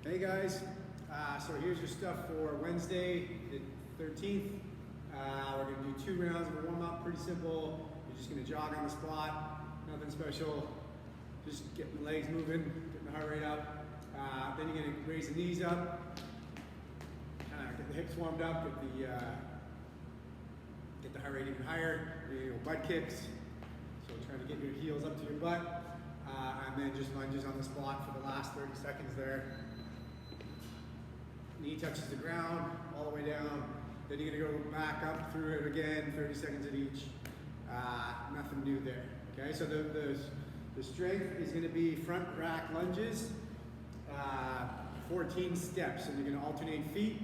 Hey guys, so here's your stuff for Wednesday the 13th. We're going to do 2 rounds of a warm-up, pretty simple. You're just going to jog on the spot, nothing special. Just getting the legs moving, getting the heart rate up. Then you're going to raise the knees up, get the hips warmed up, get the heart rate even higher. Your butt kicks, so trying to get your heels up to your butt. And then just lunges on the spot for the last 30 seconds there. Knee touches the ground, all the way down. Then you're gonna go back up through it again, 30 seconds at each. Nothing new there, okay? So the strength is gonna be front rack lunges, 14 steps, and you're gonna alternate feet.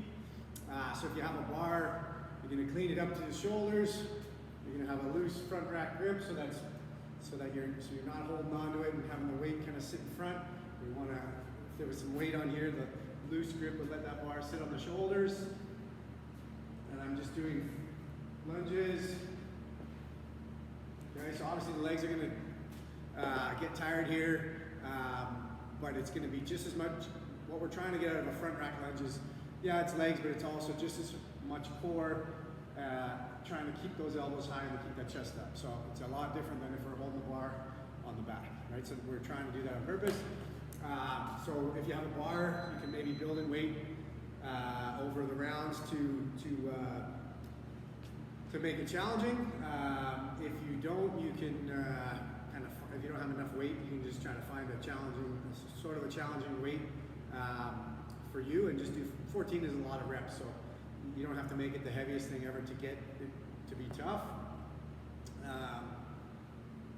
So if you have a bar, you're gonna clean it up to the shoulders. You're gonna have a loose front rack grip, so you're not holding onto it and having the weight kind of sit in front. We wanna, if there was some weight on here, the loose grip would let that bar sit on the shoulders. And I'm just doing lunges. Okay, so obviously the legs are gonna get tired here, but it's gonna be just as much, what we're trying to get out of a front rack lunge is, yeah, it's legs, but it's also just as much core, trying to keep those elbows high and keep that chest up. So it's a lot different than if we're holding the bar on the back, right? So we're trying to do that on purpose. So if you have a bar, you can maybe build in weight over the rounds to make it challenging. If you don't, you can if you don't have enough weight, you can just try to find a challenging weight for you, and just do 14 is a lot of reps, so you don't have to make it the heaviest thing ever to get it to be tough.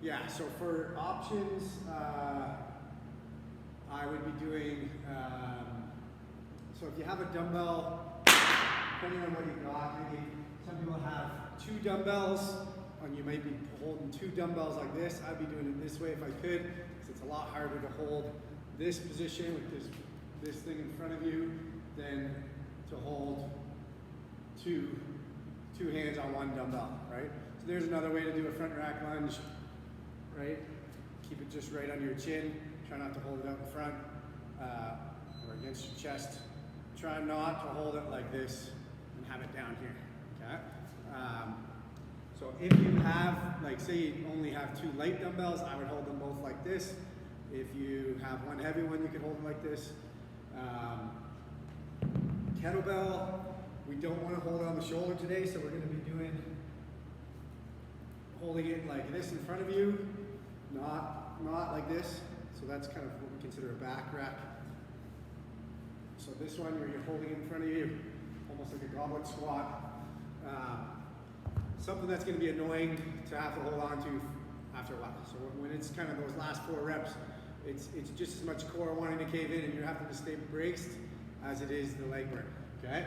Yeah, so for options, I would be doing, so if you have a dumbbell, depending on what you got, maybe some people have 2 dumbbells, and you might be holding 2 dumbbells like this. I'd be doing it this way if I could, because it's a lot harder to hold this position with this thing in front of you than to hold two hands on one dumbbell, right? So there's another way to do a front rack lunge, right? Keep it just right under your chin. Try not to hold it out in front or against your chest. Try not to hold it like this and have it down here, okay? So if you have, like say you only have 2 light dumbbells, I would hold them both like this. If you have one heavy one, you can hold them like this. Kettlebell, we don't want to hold it on the shoulder today, so we're going to be holding it like this in front of you, not like this. So that's kind of what we consider a back rack. So this one where you're holding it in front of you, almost like a goblet squat. Something that's going to be annoying to have to hold on to after a while. So when it's kind of those last 4 reps, it's just as much core wanting to cave in and you're having to stay braced as it is the leg burn, okay?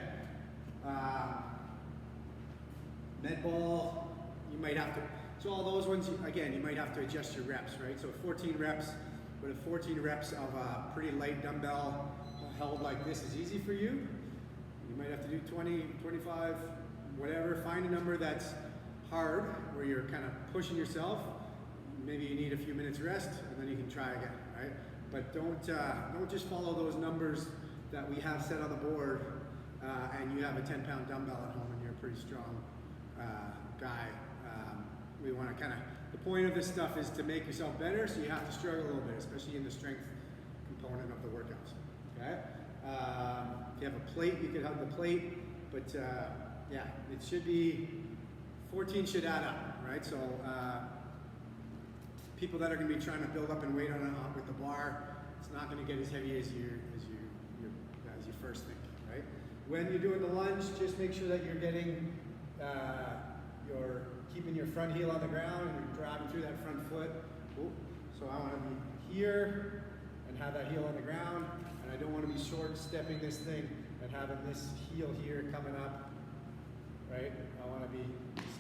Med ball, you might have to, so all those ones, again, you might have to adjust your reps, right? So 14 reps, but if 14 reps of a pretty light dumbbell held like this is easy for you, you might have to do 20, 25, whatever. Find a number that's hard, where you're kind of pushing yourself. Maybe you need a few minutes rest, and then you can try again, right? But don't just follow those numbers that we have set on the board, and you have a 10-pound dumbbell at home and you're a pretty strong guy. We want to the point of this stuff is to make yourself better, so you have to struggle a little bit, especially in the strength component of the workouts, okay? If you have a plate, you could have the plate, but yeah, it should be, 14 should add up, right? So people that are going to be trying to build up in weight with the bar, it's not going to get as heavy as you first think, right? When you're doing the lunge, just make sure that you're getting keeping your front heel on the ground and you're driving through that front foot. Ooh. So I want to be here and have that heel on the ground, and I don't want to be short stepping this thing and having this heel here coming up, right? I want to be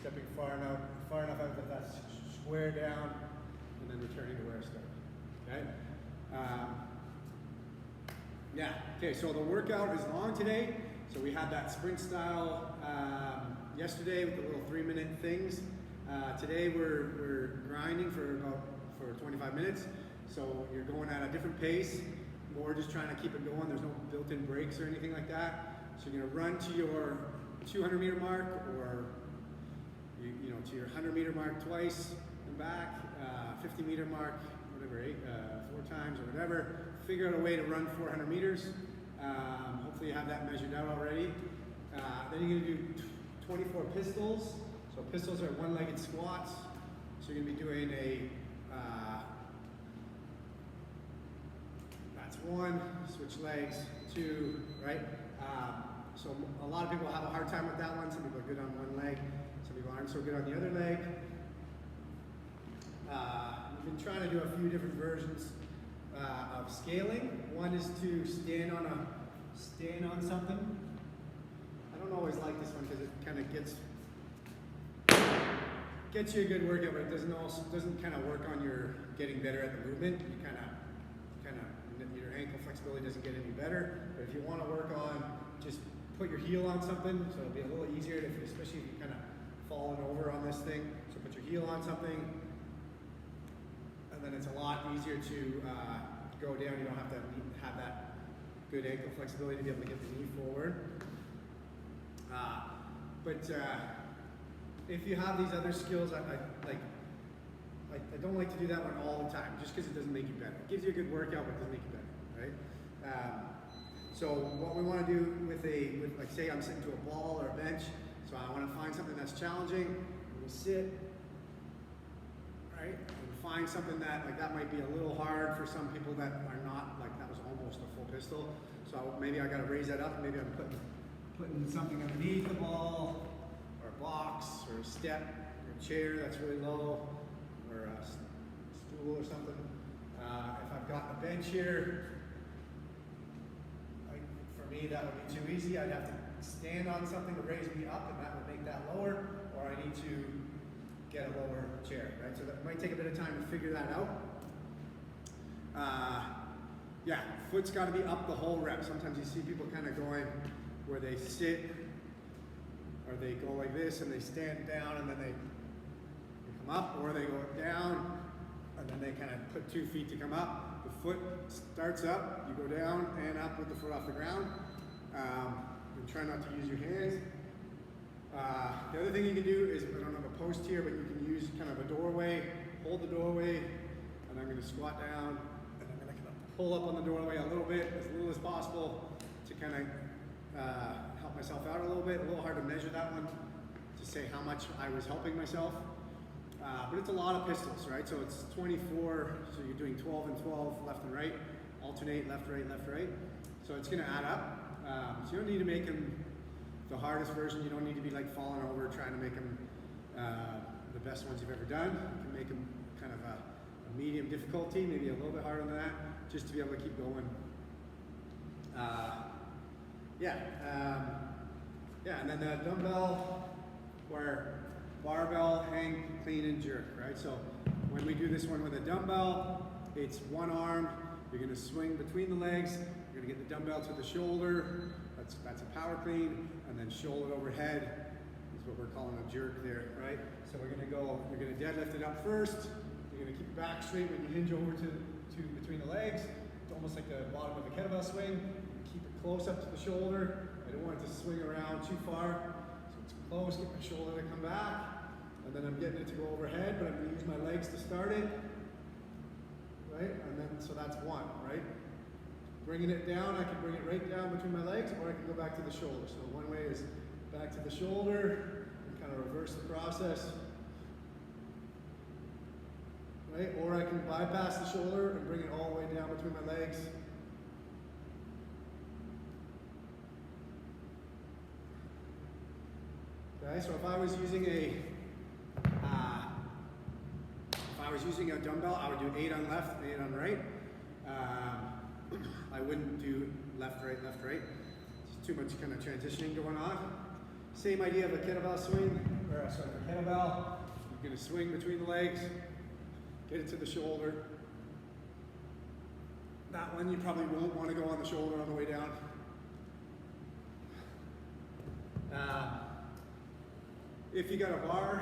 stepping far enough out that that's square down and then returning to where I started, okay? Yeah, okay, so the workout is long today. So we had that sprint style yesterday with the little 3-minute things. Today we're grinding for 25 minutes. So you're going at a different pace. more just trying to keep it going. There's no built-in brakes or anything like that. So you're gonna run to your 200 meter mark, or you know, to your 100 meter mark twice and back, 50 meter mark, whatever, 4 times or whatever. Figure out a way to run 400 meters. Hopefully you have that measured out already. Then you're gonna do 24 pistols. So pistols are one-legged squats. So you're gonna be doing that's 1, switch legs, 2, right? So a lot of people have a hard time with that one. Some people are good on one leg. Some people aren't so good on the other leg. We've been trying to do a few different versions of scaling. One is to stand on something. I don't always like this one because it kind of gets you a good workout, but it doesn't kind of work on your getting better at the movement. You kind of your ankle flexibility doesn't get any better. But if you want to work on, just put your heel on something, so it'll be a little easier, especially if you kind of fallen over on this thing. So put your heel on something, and then it's a lot easier to go down. You don't have to have that good ankle flexibility to be able to get the knee forward. But if you have these other skills, I don't like to do that one all the time, just because it doesn't make you better. It gives you a good workout, but it doesn't make you better, right? So what we want to do with like say I'm sitting to a ball or a bench, so I want to find something that's challenging. We sit, right? And find something that might be a little hard for some people that are not, like that was almost a full pistol. So maybe I got to raise that up. Maybe I'm putting something underneath the ball, or a box, or a step, or a chair that's really low, or a stool or something. If I've got the bench here, for me that would be too easy. I'd have to stand on something to raise me up, and that would make that lower, or I need to get a lower chair, right? So that might take a bit of time to figure that out. Yeah, foot's got to be up the whole rep. Sometimes you see people kind of going where they sit, or they go like this and they stand down and then they come up, or they go down and then they kind of put 2 feet to come up. The foot starts up, you go down and up with the foot off the ground. And try not to use your hands. The other thing you can do is, I don't have a post here, but you can use kind of a doorway, hold the doorway, and I'm going to squat down, and I'm going to kind of pull up on the doorway a little bit, as little as possible, to kind of help myself out a little bit. A little hard to measure that one, to say how much I was helping myself. But it's a lot of pistols, right? So it's 24, so you're doing 12 and 12, left and right, alternate, left, right, left, right. So it's going to add up. So you don't need to make them the hardest version. You don't need to be like falling over trying to make them the best ones you've ever done. You can make them kind of a medium difficulty, maybe a little bit harder than that, just to be able to keep going. And then the dumbbell or barbell, hang, clean, and jerk, right? So when we do this one with a dumbbell, it's one arm. You're going to swing between the legs. You're going to get the dumbbell to the shoulder. That's a power clean, and then shoulder overhead is what we're calling a jerk there, right? So we're going to deadlift it up first. You're going to keep your back straight when you hinge over to between the legs. It's almost like the bottom of a kettlebell swing. Keep it close up to the shoulder. I don't want it to swing around too far. So it's close, get my shoulder to come back. And then I'm getting it to go overhead, but I'm going to use my legs to start it. Right? And then, so that's one, right? Bringing it down, I can bring it right down between my legs, or I can go back to the shoulder. So one way is back to the shoulder, and kind of reverse the process. Right? Or I can bypass the shoulder and bring it all the way down between my legs. Okay, so if I was using a dumbbell, I would do 8 on left, 8 on right. I wouldn't do left, right, left, right. It's too much kind of transitioning going on. Same idea of a kettlebell swing, or sorry, a kettlebell. You're going to swing between the legs, get it to the shoulder. That one you probably won't want to go on the shoulder on the way down. If you got a bar,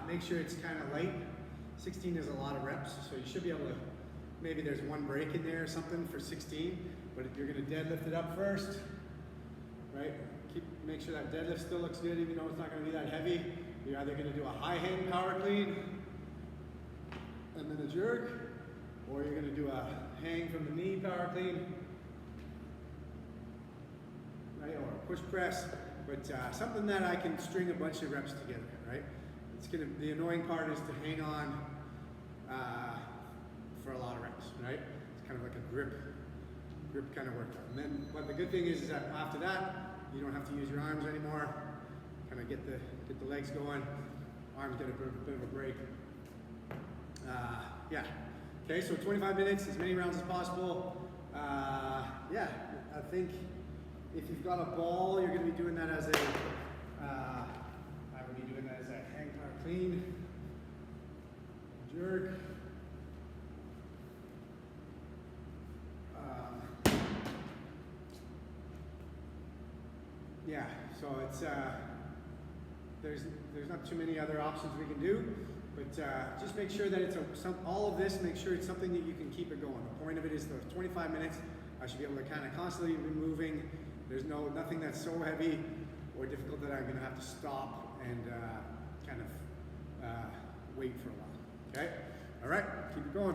make sure it's kind of light. 16 is a lot of reps, so you should be able to maybe there's one break in there or something for 16, but you're gonna deadlift it up first, right? Make sure that deadlift still looks good, even though it's not gonna be that heavy. You're either gonna do a high hang power clean, and then a jerk, or you're gonna do a hang from the knee power clean, right? Or a push press, but something that I can string a bunch of reps together, right? The annoying part is to hang on for a lot of reps, right? It's kind of like a grip kind of workout. And then, but the good thing is that after that, you don't have to use your arms anymore. Kind of get the legs going. Arms get a bit of a break. Yeah. Okay, so 25 minutes, as many rounds as possible. Yeah, I think if you've got a ball, you're going to be doing that as a. I would be doing that as a hang power clean, jerk. Yeah, so it's there's not too many other options we can do, but just make sure that it's all of this. Make sure it's something that you can keep it going. The point of it is the 25 minutes. I should be able to kind of constantly be moving. There's nothing that's so heavy or difficult that I'm going to have to stop and kind of wait for a while. Okay, all right, keep it going.